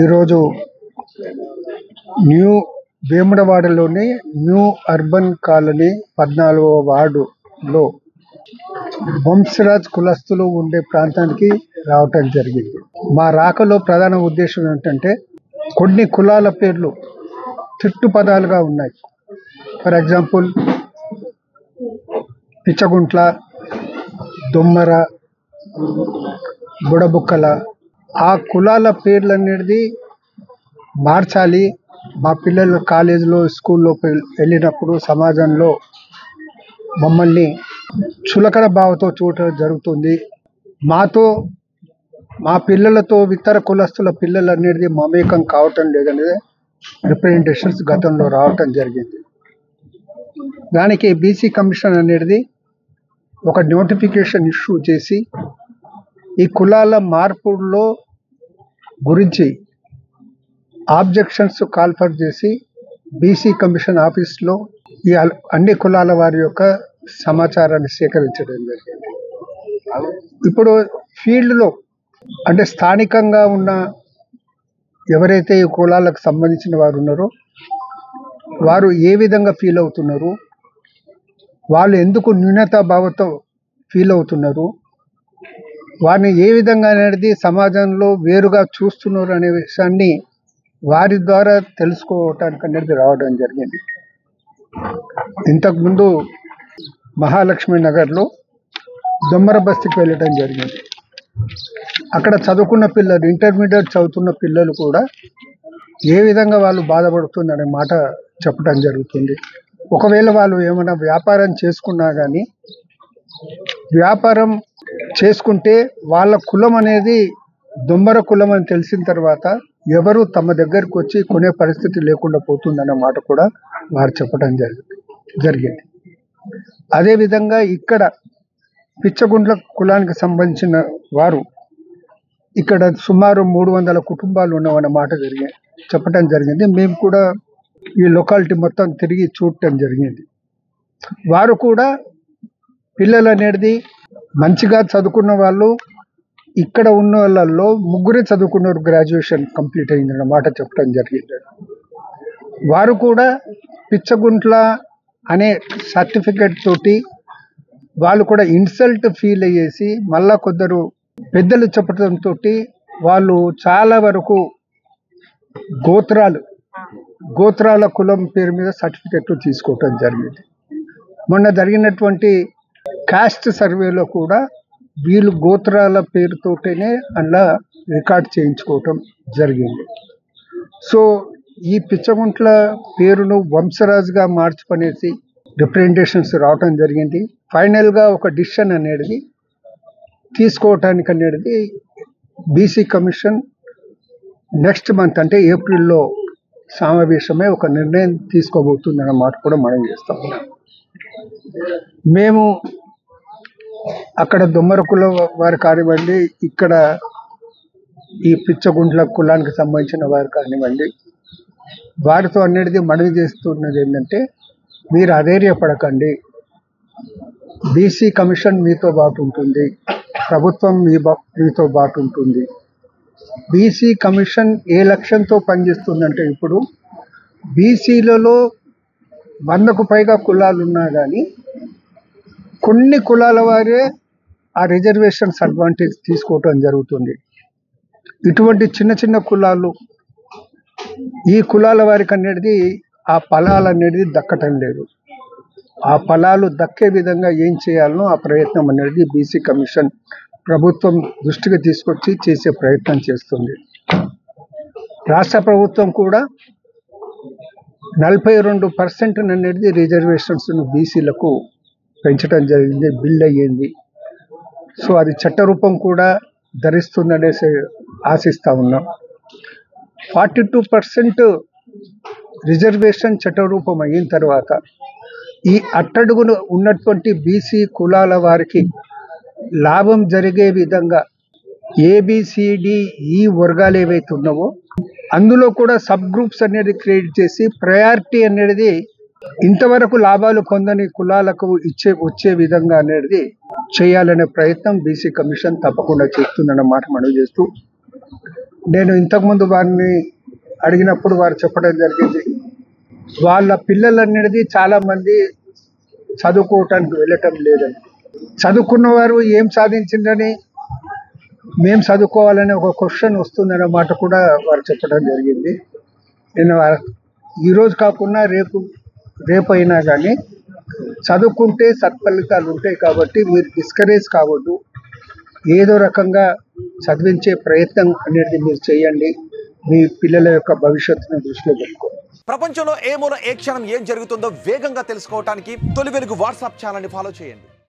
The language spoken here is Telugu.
ఈరోజు న్యూ వేములవాడలోని న్యూ అర్బన్ కాలనీ 14వ వార్డులో వంశరాజ్ కులస్తులు ఉండే ప్రాంతానికి రావటం జరిగింది. మా రాకలో ప్రధాన ఉద్దేశం ఏంటంటే కొన్ని కులాల పేర్లు తిట్టుపదాలుగా ఉన్నాయి. ఫర్ ఎగ్జాంపుల్ పిచ్చగుంట్ల, దొమ్మర, బుడబుక్కల, ఆ కులాల పేర్లు అనేది మార్చాలి. మా పిల్లలు కాలేజీలో స్కూల్లో వెళ్ళినప్పుడు సమాజంలో మమ్మల్ని చులకన భావంతో చూడటం జరుగుతుంది. మా పిల్లలతో ఇతర కులస్తుల పిల్లలు అనేది మమేకం కావటం లేదనేది రిప్రజెంటేషన్స్ గతంలో రావటం జరిగింది. దానికి బీసీ కమిషన్ అనేది ఒక నోటిఫికేషన్ ఇష్యూ చేసి ఈ కులాల మార్పుల్లో గురించి ఆబ్జెక్షన్స్ కాల్ఫర్ చేసి బీసీ కమిషన్ ఆఫీస్లో ఈ అన్ని కులాల వారి యొక్క సమాచారాన్ని సేకరించడం జరిగింది. ఇప్పుడు ఫీల్డ్లో అంటే స్థానికంగా ఉన్న ఎవరైతే ఈ కులాలకు సంబంధించిన వారు ఉన్నారో వారు ఏ విధంగా ఫీల్ అవుతున్నారు, వాళ్ళు ఎందుకు న్యూనతా భావంతో ఫీల్ అవుతున్నారు, వారిని ఏ విధంగా అనేది సమాజంలో వేరుగా చూస్తున్నారు అనే విషయాన్ని వారి ద్వారా తెలుసుకోవటానికి అనేది రావడం జరిగింది. ఇంతకుముందు మహాలక్ష్మి నగర్లో దొమ్మర బస్తీకి వెళ్ళటం జరిగింది. అక్కడ చదువుకున్న పిల్లలు, ఇంటర్మీడియట్ చదువుతున్న పిల్లలు కూడా ఏ విధంగా వాళ్ళు బాధపడుతుందనే మాట చెప్పడం జరుగుతుంది. ఒకవేళ వాళ్ళు ఏమైనా వ్యాపారం చేసుకున్నా కానీ వ్యాపారం చేసుకుంటే వాళ్ళ కులం అనేది దొమ్మర కులం అని తెలిసిన తర్వాత ఎవరు తమ దగ్గరకు వచ్చి కొనే పరిస్థితి లేకుండా పోతుందన్న మాట కూడా వారు చెప్పడం జరిగింది. అదేవిధంగా ఇక్కడ పిచ్చగుంట్ల కులానికి సంబంధించిన వారు ఇక్కడ సుమారు 300 కుటుంబాలు ఉన్నామన్న మాట చెప్పడం జరిగింది. మేము కూడా ఈ లొకాలిటీ మొత్తం తిరిగి చూడటం జరిగింది. వారు కూడా పిల్లలు అనేది మంచిగా చదువుకున్న వాళ్ళు ఇక్కడ ఉన్న వాళ్ళల్లో 3 చదువుకున్నారు, గ్రాడ్యుయేషన్ కంప్లీట్ అయిందన్న మాట చెప్పడం జరిగింది. వారు కూడా పిచ్చగుంట్ల అనే సర్టిఫికెట్ తోటి వాళ్ళు కూడా ఇన్సల్ట్ ఫీల్ అయ్యేసి మళ్ళా కొందరు పెద్దలు చెప్పడంతో వాళ్ళు చాలా వరకు గోత్రాల కులం పేరు మీద సర్టిఫికెట్లు తీసుకోవటం జరిగింది. మొన్న జరిగినటువంటి కాస్ట్ సర్వేలో కూడా వీళ్ళు గోత్రాల పేరుతోటనే అలా రికార్డ్ చేయించుకోవటం జరిగింది. సో ఈ పిచ్చగుంట్ల పేరును వంశరాజుగా మార్చుకునేసి రిప్రజెంటేషన్స్ రావటం జరిగింది. ఫైనల్గా ఒక డిసిషన్ అనేది తీసుకోవటానికి అనేది బీసీ కమిషన్ నెక్స్ట్ మంత్ అంటే ఏప్రిల్లో సమావేశమై ఒక నిర్ణయం తీసుకోబోతుందన్న మాట కూడా మనం చేస్తాం. మేము అక్కడ దొమ్మర కుల వారు కానివ్వండి, ఇక్కడ ఈ పిచ్చగుంట్ల కులానికి సంబంధించిన వారు కానివ్వండి, వారితో అనేది మనవి చేస్తున్నది ఏంటంటే మీరు అధైర్యపడకండి. బీసీ కమిషన్ మీతో పాటు ఉంటుంది, ప్రభుత్వం మీతో పాటు ఉంటుంది. బీసీ కమిషన్ ఏ లక్ష్యంతో పనిచేస్తుందంటే ఇప్పుడు బీసీలలో 100కు పైగా కులాలు ఉన్నా కానీ కొన్ని కులాల వారే ఆ రిజర్వేషన్స్ అడ్వాంటేజ్ తీసుకోవటం జరుగుతుంది. ఇటువంటి చిన్న చిన్న కులాలు ఈ కులాల వారికి అనేది ఆ ఫలాలు అనేది దక్కటం లేదు. ఆ ఫలాలు దక్కే విధంగా ఏం చేయాలనో ఆ ప్రయత్నం అనేది బీసీ కమిషన్ ప్రభుత్వం దృష్టికి తీసుకొచ్చి చేసే ప్రయత్నం చేస్తుంది. రాష్ట్ర ప్రభుత్వం కూడా 42% అనేది రిజర్వేషన్స్ బీసీలకు పెంచడం జరిగింది, బిల్ అయ్యింది. సో అది చట్టరూపం కూడా ధరిస్తుందనేసి ఆశిస్తూ ఉన్నాం. 42% రిజర్వేషన్ చట్టరూపం అయిన తర్వాత ఈ అట్టడుగును ఉన్నటువంటి బీసీ కులాల వారికి లాభం జరిగే విధంగా ABCDE వర్గాలు ఏవైతే ఉన్నావో అందులో కూడా సబ్ గ్రూప్స్ అనేది క్రియేట్ చేసి ప్రయారిటీ అనేది ఇంతవరకు లాభాలు పొందని కులాలకు వచ్చే విధంగా అనేది చేయాలనే ప్రయత్నం బీసీ కమిషన్ తప్పకుండా చేస్తుందన్న మాట మనం చేస్తూ నేను ఇంతకుముందు వారిని అడిగినప్పుడు వారు చెప్పడం జరిగింది, వాళ్ళ పిల్లలనేది చాలామంది చదువుకోవటానికి వెళ్ళటం లేదని. చదువుకున్న వారు ఏం సాధించిందని మేము చదువుకోవాలనే ఒక క్వశ్చన్ వస్తుందనే మాట కూడా వారు చెప్పడం జరిగింది. నేను ఈరోజు కాకుండా రేపు అయినా కానీ చదువుకుంటే సత్ఫలితాలు ఉంటాయి కాబట్టి మీరు డిస్కరేజ్ కావద్దు. ఏదో రకంగా చదివించే ప్రయత్నం అనేది మీరు చేయండి, మీ పిల్లల యొక్క భవిష్యత్తును దృష్టిలో పెట్టుకోండి. ప్రపంచంలో ఏ మూల ఏ క్షణం ఏం జరుగుతుందో వేగంగా తెలుసుకోవడానికి తొలి వెలుగు వాట్సాప్ ఛానల్ని ఫాలో చేయండి.